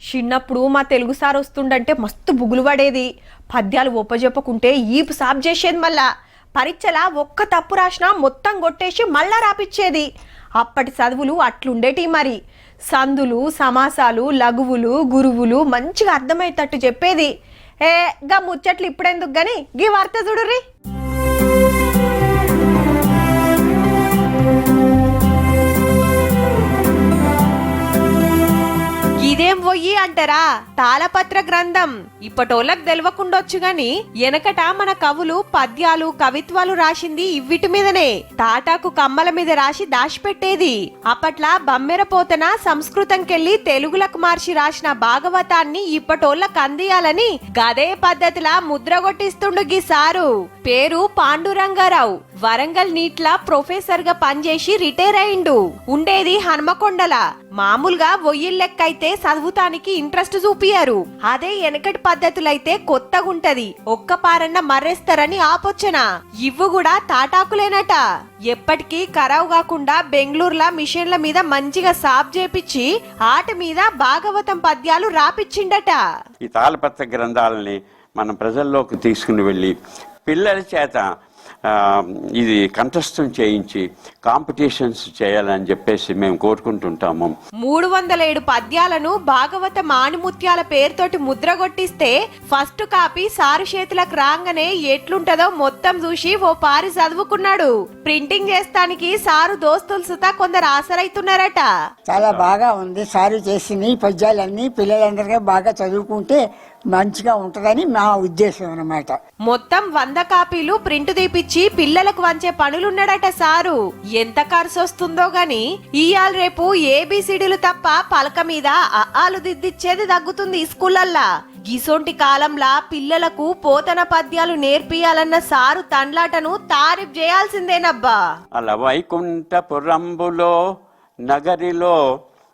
చిన్నప్పుడు మా తెలుగు సార్ వస్తుండంటే మస్తు బుగులు పడేది. పద్యాలు ఒప్పజెప్పకుంటే ఈపు సాబ్ చేసేది. మళ్ళా పరీక్షల ఒక్క తప్పు రాసినా మొత్తం కొట్టేసి మళ్ళా రాపిచ్చేది. అప్పటి చదువులు అట్లుండేటి. మరి సందులు, సమాసాలు, లఘువులు, గురువులు మంచిగా అర్థమయ్యేటట్టు చెప్పేది. గా ముచ్చట్లు ఇప్పుడెందుకు గాని గీ వార్త చూడుర్రి. ఇదేం పొయ్యి అంటారా? తాళపత్ర గ్రంథం. ఇప్పటోళ్ళకి తెలవకుండొచ్చు గాని వెనకట మన కవులు పద్యాలు, కవిత్వాలు రాసింది ఇవ్విటి మీదనే. తాటాకు కమ్మల మీద రాసి దాచిపెట్టేది. అప్పట్లా బమ్మెర పోతన సంస్కృతంకెళ్లి తెలుగులకు మార్చి రాసిన భాగవతాన్ని ఇప్పటోళ్ళకి అందియాలని గదే పద్ధతిలా ముద్రగొట్టిస్తుండు గీ సారు. పేరు పాండురంగారావు. వరంగల్ నీట్లా ప్రొఫెసర్ గా పనిచేసి రిటైర్ అయిండు. ఉండేది హన్మకొండల. మామూలుగా ఒయ్యిల్లెక్కైతే చదువుతానికి ఇంట్రెస్ట్ చూపియారు. అదే వెనకటి పద్ధతులైతే కొత్తగుంటది. ఒక్క పారన్న మర్రేస్తారని ఆపొచ్చన. ఇవ్వు కూడా తాటాకులేనట. ఎప్పటికీ ఖరావు కాకుండా బెంగళూరులా మిషన్ల మీద మంచిగా సాబ్ చేపిచ్చి ఆట మీద భాగవతం పద్యాలు రాపిచ్చిండట. ఈ తాళపత్ర గ్రంథాలని మనం ప్రజల్లోకి తీసుకుని వెళ్ళి పిల్లల చేత ఇది కంఠస్థం చేయించి కాంపిటీషన్స్ చేయాలని చెప్పేసి మేము కోరుకుంటుంటాము. 307 పద్యాలను భాగవత మాణిముత్యాల పేరుతోటి ముద్రగొట్టిస్తే ఫస్ట్ కాపీ సారు చేతులకు రాగానే ఎట్లుంటదో మొత్తం చూసి ఓ పారి చదువుకున్నాడు. ప్రింటింగ్ చేస్తానికి సారు దోస్తులు సుతా కొందరు ఆసరైతున్నారట. చాలా బాగా ఉంది సారు చేసిన ఈ పద్యాలన్నీ పిల్లలందరికీ బాగా చదువుకుంటే మంచిగా ఉంటదని మా ఉద్దేశం అన్నమాట. మొత్తం 100 కాపీలు ప్రింట్ తీపిచ్చి పిల్లలకు వంచే పనులున్నాడట సారు. ఎంత ఖర్చు వస్తుందో గాని ఇయాల రేపు ఏబిసిడీలు తప్ప పలక మీద ఆలు దిద్దిచ్చేది తగ్గుతుంది స్కూళ్ళల్లా. గిసొంటి కాలంలా పిల్లలకు పోతన పద్యాలు నేర్పియాలన్న సారు తండ్లాటను తారీఫ్ చేయాల్సిందేనబ్బా. అలా వైకుంఠపురంబులో నగరిలో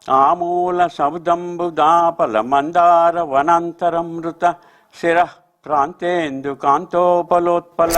ఆమూల సముదంబు దాపల మందార వనాంతరమృత శిర ప్రాంతేందు కాంతోపలోత్పల